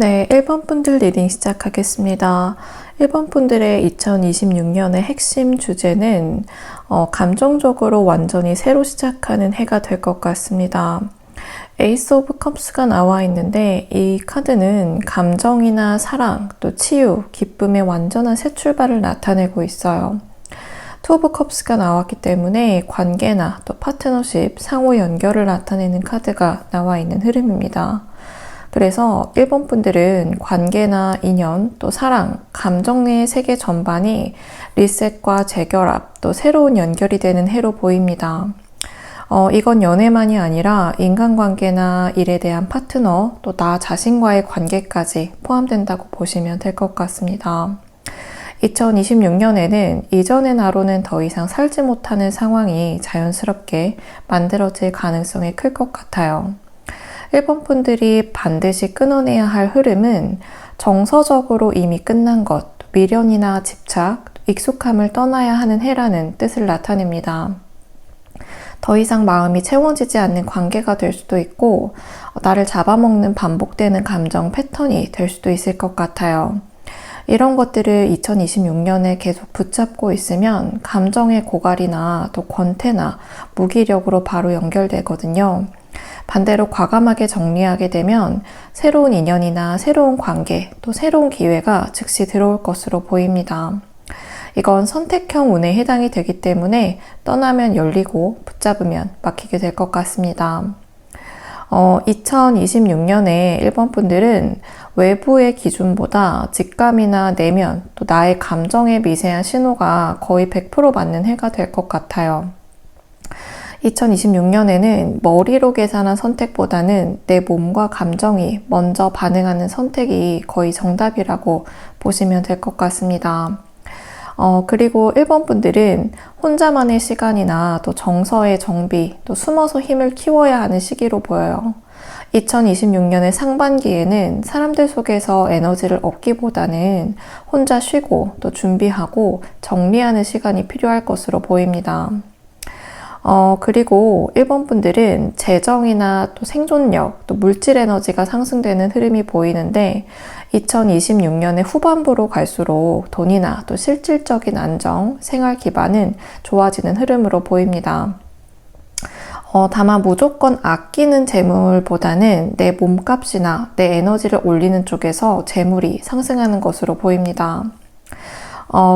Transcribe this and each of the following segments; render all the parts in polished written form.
네, 1번 분들 리딩 시작하겠습니다. 1번 분들의 2026년의 핵심 주제는 감정적으로 완전히 새로 시작하는 해가 될 것 같습니다. 에이스 오브 컵스가 나와 있는데 이 카드는 감정이나 사랑, 또 치유, 기쁨의 완전한 새 출발을 나타내고 있어요. 투 오브 컵스가 나왔기 때문에 관계나 또 파트너십, 상호 연결을 나타내는 카드가 나와 있는 흐름입니다. 그래서 1번 분들은 관계나 인연, 또 사랑, 감정 내 세계 전반이 리셋과 재결합, 또 새로운 연결이 되는 해로 보입니다. 이건 연애만이 아니라 인간관계나 일에 대한 파트너, 또 나 자신과의 관계까지 포함된다고 보시면 될 것 같습니다. 2026년에는 이전의 나로는 더 이상 살지 못하는 상황이 자연스럽게 만들어질 가능성이 클 것 같아요. 1번 분들이 반드시 끊어내야 할 흐름은 정서적으로 이미 끝난 것, 미련이나 집착, 익숙함을 떠나야 하는 해라는 뜻을 나타냅니다. 더 이상 마음이 채워지지 않는 관계가 될 수도 있고 나를 잡아먹는 반복되는 감정 패턴이 될 수도 있을 것 같아요. 이런 것들을 2026년에 계속 붙잡고 있으면 감정의 고갈이나 또 권태나 무기력으로 바로 연결되거든요. 반대로 과감하게 정리하게 되면 새로운 인연이나 새로운 관계, 또 새로운 기회가 즉시 들어올 것으로 보입니다. 이건 선택형 운에 해당이 되기 때문에 떠나면 열리고 붙잡으면 막히게 될 것 같습니다. 2026년에 1번 분들은 외부의 기준보다 직감이나 내면, 또 나의 감정의 미세한 신호가 거의 100% 맞는 해가 될 것 같아요. 2026년에는 머리로 계산한 선택보다는 내 몸과 감정이 먼저 반응하는 선택이 거의 정답이라고 보시면 될 것 같습니다. 그리고 1번 분들은 혼자만의 시간이나 또 정서의 정비, 또 숨어서 힘을 키워야 하는 시기로 보여요. 2026년의 상반기에는 사람들 속에서 에너지를 얻기보다는 혼자 쉬고 또 준비하고 정리하는 시간이 필요할 것으로 보입니다. 그리고 1번 분들은 재정이나 또 생존력, 또 물질 에너지가 상승되는 흐름이 보이는데 2026년의 후반부로 갈수록 돈이나 또 실질적인 안정, 생활 기반은 좋아지는 흐름으로 보입니다. 다만 무조건 아끼는 재물보다는 내 몸값이나 내 에너지를 올리는 쪽에서 재물이 상승하는 것으로 보입니다.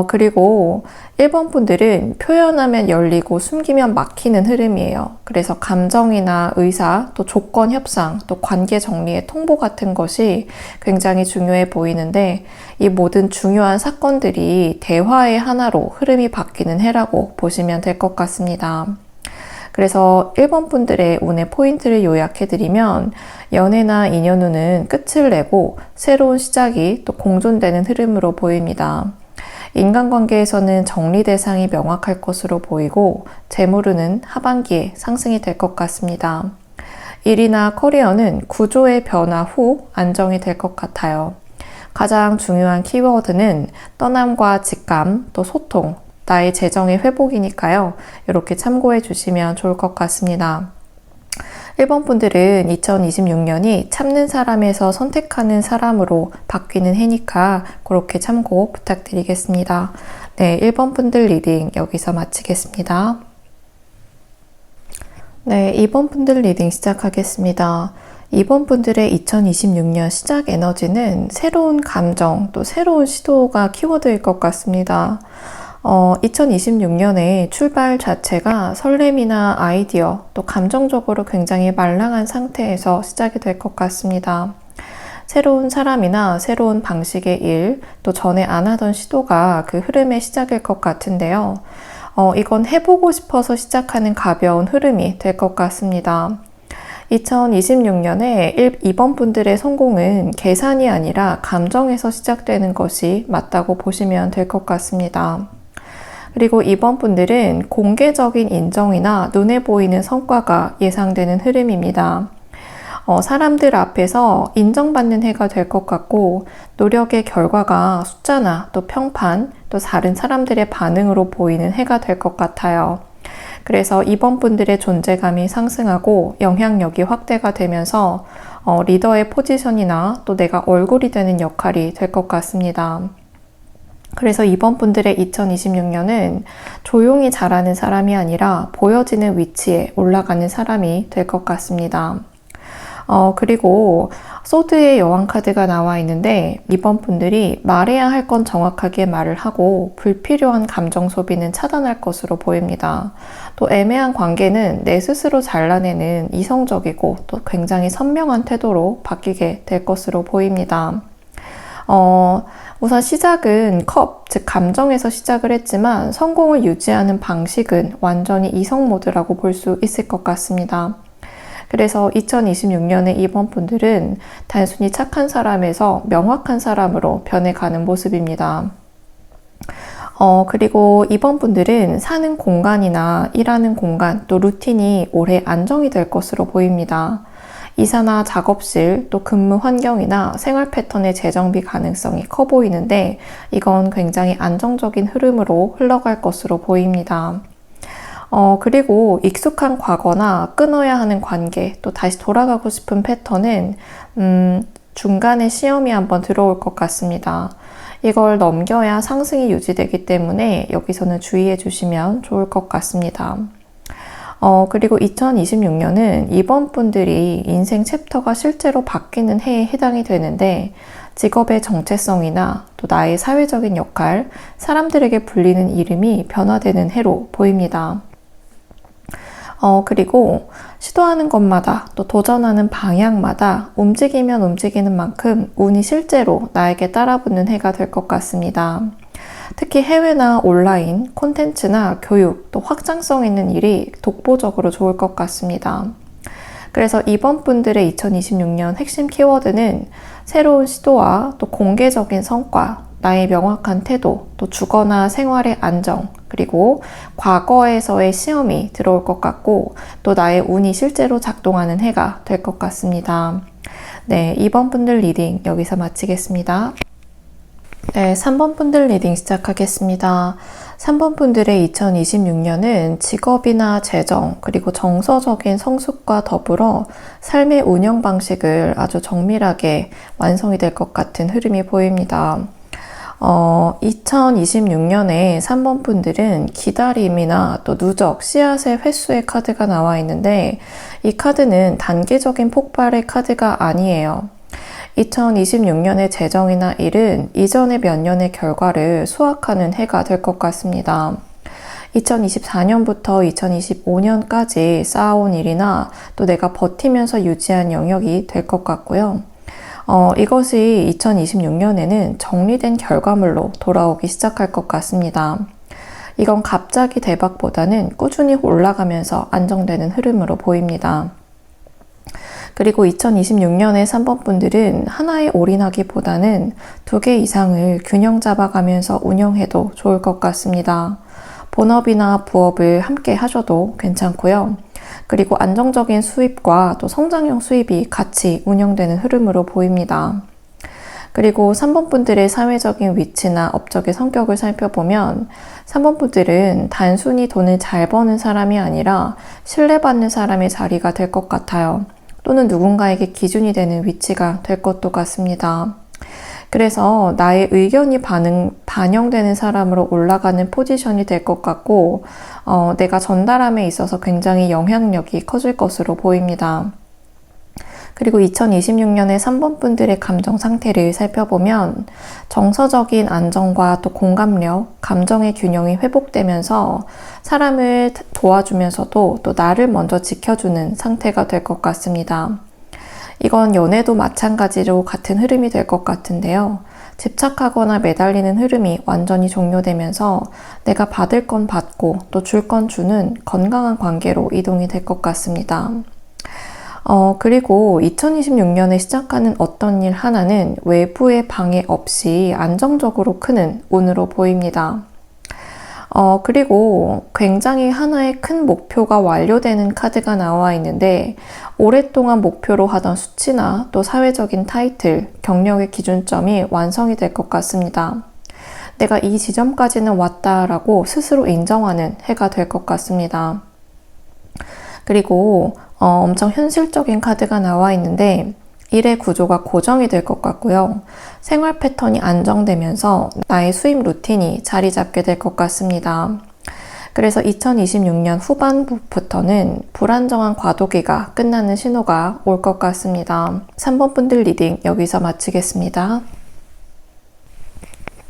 그리고 1번 분들은 표현하면 열리고 숨기면 막히는 흐름이에요. 그래서 감정이나 의사, 또 조건 협상, 또 관계 정리의 통보 같은 것이 굉장히 중요해 보이는데 이 모든 중요한 사건들이 대화의 하나로 흐름이 바뀌는 해라고 보시면 될 것 같습니다. 그래서 1번 분들의 운의 포인트를 요약해드리면 연애나 인연 운은 끝을 내고 새로운 시작이 또 공존되는 흐름으로 보입니다. 인간관계에서는 정리 대상이 명확할 것으로 보이고 재물운은 하반기에 상승이 될 것 같습니다. 일이나 커리어는 구조의 변화 후 안정이 될 것 같아요. 가장 중요한 키워드는 떠남과 직감, 또 소통, 나의 재정의 회복이니까요. 이렇게 참고해 주시면 좋을 것 같습니다. 1번 분들은 2026년이 참는 사람에서 선택하는 사람으로 바뀌는 해니까 그렇게 참고 부탁드리겠습니다. 네, 1번 분들 리딩 여기서 마치겠습니다. 네, 2번 분들 리딩 시작하겠습니다. 2번 분들의 2026년 시작 에너지는 새로운 감정, 또 새로운 시도가 키워드일 것 같습니다. 2026년에 출발 자체가 설렘이나 아이디어, 또 감정적으로 굉장히 말랑한 상태에서 시작이 될 것 같습니다. 새로운 사람이나 새로운 방식의 일, 또 전에 안 하던 시도가 그 흐름의 시작일 것 같은데요. 이건 해보고 싶어서 시작하는 가벼운 흐름이 될 것 같습니다. 2026년에 2번 분들의 성공은 계산이 아니라 감정에서 시작되는 것이 맞다고 보시면 될 것 같습니다. 그리고 2번 분들은 공개적인 인정이나 눈에 보이는 성과가 예상되는 흐름입니다. 사람들 앞에서 인정받는 해가 될 것 같고 노력의 결과가 숫자나 또 평판, 또 다른 사람들의 반응으로 보이는 해가 될 것 같아요. 그래서 2번 분들의 존재감이 상승하고 영향력이 확대가 되면서 리더의 포지션이나 또 내가 얼굴이 되는 역할이 될 것 같습니다. 그래서 이번 분들의 2026년은 조용히 잘하는 사람이 아니라 보여지는 위치에 올라가는 사람이 될 것 같습니다. 그리고 소드의 여왕 카드가 나와 있는데 이번 분들이 말해야 할 건 정확하게 말을 하고 불필요한 감정 소비는 차단할 것으로 보입니다. 또 애매한 관계는 내 스스로 잘라내는 이성적이고 또 굉장히 선명한 태도로 바뀌게 될 것으로 보입니다. 우선 시작은 컵, 즉 감정에서 시작을 했지만 성공을 유지하는 방식은 완전히 이성 모드라고 볼 수 있을 것 같습니다. 그래서 2026년에 이번 분들은 단순히 착한 사람에서 명확한 사람으로 변해가는 모습입니다. 그리고 이번 분들은 사는 공간이나 일하는 공간, 또 루틴이 오래 안정이 될 것으로 보입니다. 이사나 작업실, 또 근무 환경이나 생활 패턴의 재정비 가능성이 커 보이는데 이건 굉장히 안정적인 흐름으로 흘러갈 것으로 보입니다. 그리고 익숙한 과거나 끊어야 하는 관계, 또 다시 돌아가고 싶은 패턴은 중간에 시험이 한번 들어올 것 같습니다. 이걸 넘겨야 상승이 유지되기 때문에 여기서는 주의해 주시면 좋을 것 같습니다. 그리고 2026년은 이번 분들이 인생 챕터가 실제로 바뀌는 해에 해당이 되는데 직업의 정체성이나 또 나의 사회적인 역할, 사람들에게 불리는 이름이 변화되는 해로 보입니다. 그리고 시도하는 것마다 또 도전하는 방향마다 움직이면 움직이는 만큼 운이 실제로 나에게 따라붙는 해가 될 것 같습니다. 특히 해외나 온라인, 콘텐츠나 교육, 또 확장성 있는 일이 독보적으로 좋을 것 같습니다. 그래서 이번 분들의 2026년 핵심 키워드는 새로운 시도와 또 공개적인 성과, 나의 명확한 태도, 또 주거나 생활의 안정, 그리고 과거에서의 시험이 들어올 것 같고 또 나의 운이 실제로 작동하는 해가 될 것 같습니다. 네, 2번 분들 리딩 여기서 마치겠습니다. 네, 3번 분들 리딩 시작하겠습니다. 3번 분들의 2026년은 직업이나 재정, 그리고 정서적인 성숙과 더불어 삶의 운영 방식을 아주 정밀하게 완성이 될 것 같은 흐름이 보입니다. 2026년에 3번 분들은 기다림이나 또 누적, 씨앗의 횟수의 카드가 나와 있는데 이 카드는 단기적인 폭발의 카드가 아니에요. 2026년의 재정이나 일은 이전의 몇 년의 결과를 수확하는 해가 될 것 같습니다. 2024년부터 2025년까지 쌓아온 일이나 또 내가 버티면서 유지한 영역이 될 것 같고요. 이것이 2026년에는 정리된 결과물로 돌아오기 시작할 것 같습니다. 이건 갑자기 대박보다는 꾸준히 올라가면서 안정되는 흐름으로 보입니다. 그리고 2026년에 3번 분들은 하나에 올인하기보다는 2개 이상을 균형 잡아가면서 운영해도 좋을 것 같습니다. 본업이나 부업을 함께 하셔도 괜찮고요. 그리고 안정적인 수입과 또 성장형 수입이 같이 운영되는 흐름으로 보입니다. 그리고 3번 분들의 사회적인 위치나 업적의 성격을 살펴보면 3번 분들은 단순히 돈을 잘 버는 사람이 아니라 신뢰받는 사람의 자리가 될 것 같아요. 또는 누군가에게 기준이 되는 위치가 될 것도 같습니다. 그래서 나의 의견이 반영되는 사람으로 올라가는 포지션이 될 것 같고 내가 전달함에 있어서 굉장히 영향력이 커질 것으로 보입니다. 그리고 2026년에 3번 분들의 감정 상태를 살펴보면 정서적인 안정과 또 공감력, 감정의 균형이 회복되면서 사람을 도와주면서도 또 나를 먼저 지켜주는 상태가 될 것 같습니다. 이건 연애도 마찬가지로 같은 흐름이 될 것 같은데요. 집착하거나 매달리는 흐름이 완전히 종료되면서 내가 받을 건 받고 또 줄 건 주는 건강한 관계로 이동이 될 것 같습니다. 그리고 2026년에 시작하는 어떤 일 하나는 외부의 방해 없이 안정적으로 크는 운으로 보입니다. 그리고 굉장히 하나의 큰 목표가 완료되는 카드가 나와 있는데 오랫동안 목표로 하던 수치나 또 사회적인 타이틀, 경력의 기준점이 완성이 될 것 같습니다. 내가 이 지점까지는 왔다라고 스스로 인정하는 해가 될 것 같습니다. 그리고 엄청 현실적인 카드가 나와 있는데 일의 구조가 고정이 될 것 같고요. 생활 패턴이 안정되면서 나의 수입 루틴이 자리 잡게 될 것 같습니다. 그래서 2026년 후반부부터는 불안정한 과도기가 끝나는 신호가 올 것 같습니다. 3번 분들 리딩 여기서 마치겠습니다.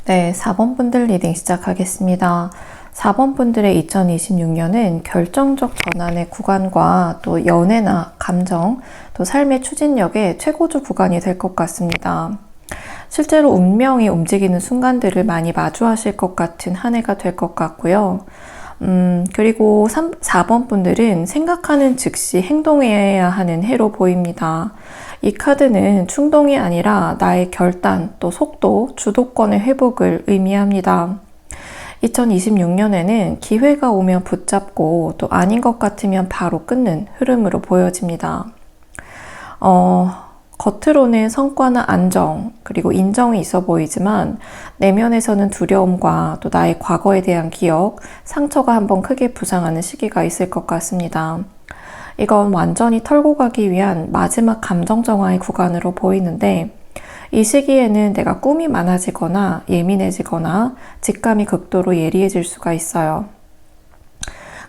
네, 4번 분들 리딩 시작하겠습니다. 4번 분들의 2026년은 결정적 전환의 구간과 또 연애나 감정, 또 삶의 추진력의 최고조 구간이 될 것 같습니다. 실제로 운명이 움직이는 순간들을 많이 마주하실 것 같은 한 해가 될 것 같고요. 그리고 4번 분들은 생각하는 즉시 행동해야 하는 해로 보입니다. 이 카드는 충동이 아니라 나의 결단, 또 속도, 주도권의 회복을 의미합니다. 2026년에는 기회가 오면 붙잡고 또 아닌 것 같으면 바로 끊는 흐름으로 보여집니다. 겉으로는 성과나 안정, 그리고 인정이 있어 보이지만 내면에서는 두려움과 또 나의 과거에 대한 기억, 상처가 한번 크게 부상하는 시기가 있을 것 같습니다. 이건 완전히 털고 가기 위한 마지막 감정 정화의 구간으로 보이는데 이 시기에는 내가 꿈이 많아지거나 예민해지거나 직감이 극도로 예리해질 수가 있어요.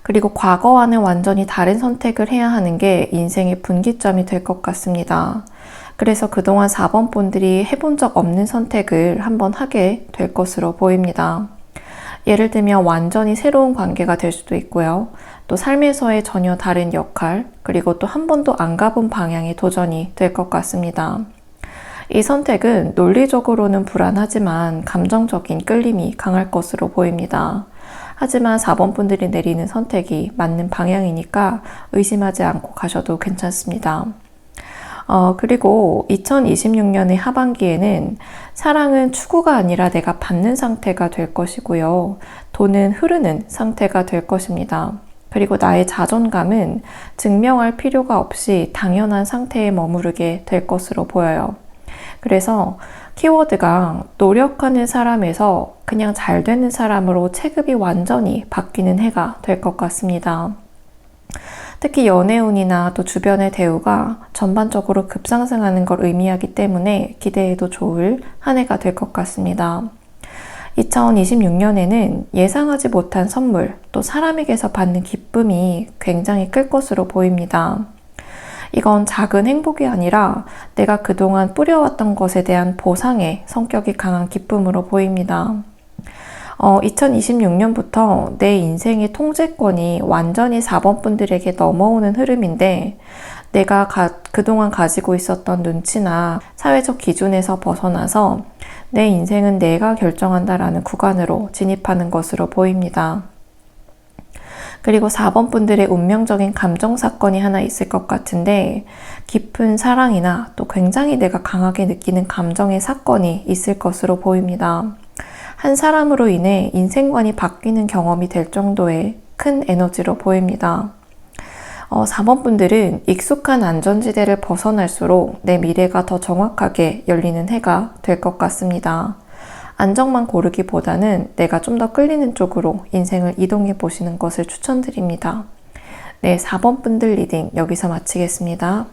그리고 과거와는 완전히 다른 선택을 해야 하는 게 인생의 분기점이 될 것 같습니다. 그래서 그동안 4번 분들이 해본 적 없는 선택을 한번 하게 될 것으로 보입니다. 예를 들면 완전히 새로운 관계가 될 수도 있고요. 또 삶에서의 전혀 다른 역할, 그리고 또 한 번도 안 가본 방향의 도전이 될 것 같습니다. 이 선택은 논리적으로는 불안하지만 감정적인 끌림이 강할 것으로 보입니다. 하지만 4번 분들이 내리는 선택이 맞는 방향이니까 의심하지 않고 가셔도 괜찮습니다. 그리고 2026년의 하반기에는 사랑은 추구가 아니라 내가 받는 상태가 될 것이고요. 돈은 흐르는 상태가 될 것입니다. 그리고 나의 자존감은 증명할 필요가 없이 당연한 상태에 머무르게 될 것으로 보여요. 그래서 키워드가 노력하는 사람에서 그냥 잘 되는 사람으로 체급이 완전히 바뀌는 해가 될 것 같습니다. 특히 연애운이나 또 주변의 대우가 전반적으로 급상승하는 걸 의미하기 때문에 기대해도 좋을 한 해가 될 것 같습니다. 2026년에는 예상하지 못한 선물, 또 사람에게서 받는 기쁨이 굉장히 클 것으로 보입니다. 이건 작은 행복이 아니라 내가 그동안 뿌려왔던 것에 대한 보상의 성격이 강한 기쁨으로 보입니다. 2026년부터 내 인생의 통제권이 완전히 4번 분들에게 넘어오는 흐름인데 내가 그동안 가지고 있었던 눈치나 사회적 기준에서 벗어나서 내 인생은 내가 결정한다라는 구간으로 진입하는 것으로 보입니다. 그리고 4번 분들의 운명적인 감정 사건이 하나 있을 것 같은데 깊은 사랑이나 또 굉장히 내가 강하게 느끼는 감정의 사건이 있을 것으로 보입니다. 한 사람으로 인해 인생관이 바뀌는 경험이 될 정도의 큰 에너지로 보입니다. 4번 분들은 익숙한 안전지대를 벗어날수록 내 미래가 더 정확하게 열리는 해가 될 것 같습니다. 안정만 고르기보다는 내가 좀 더 끌리는 쪽으로 인생을 이동해 보시는 것을 추천드립니다. 네, 4번 분들 리딩 여기서 마치겠습니다.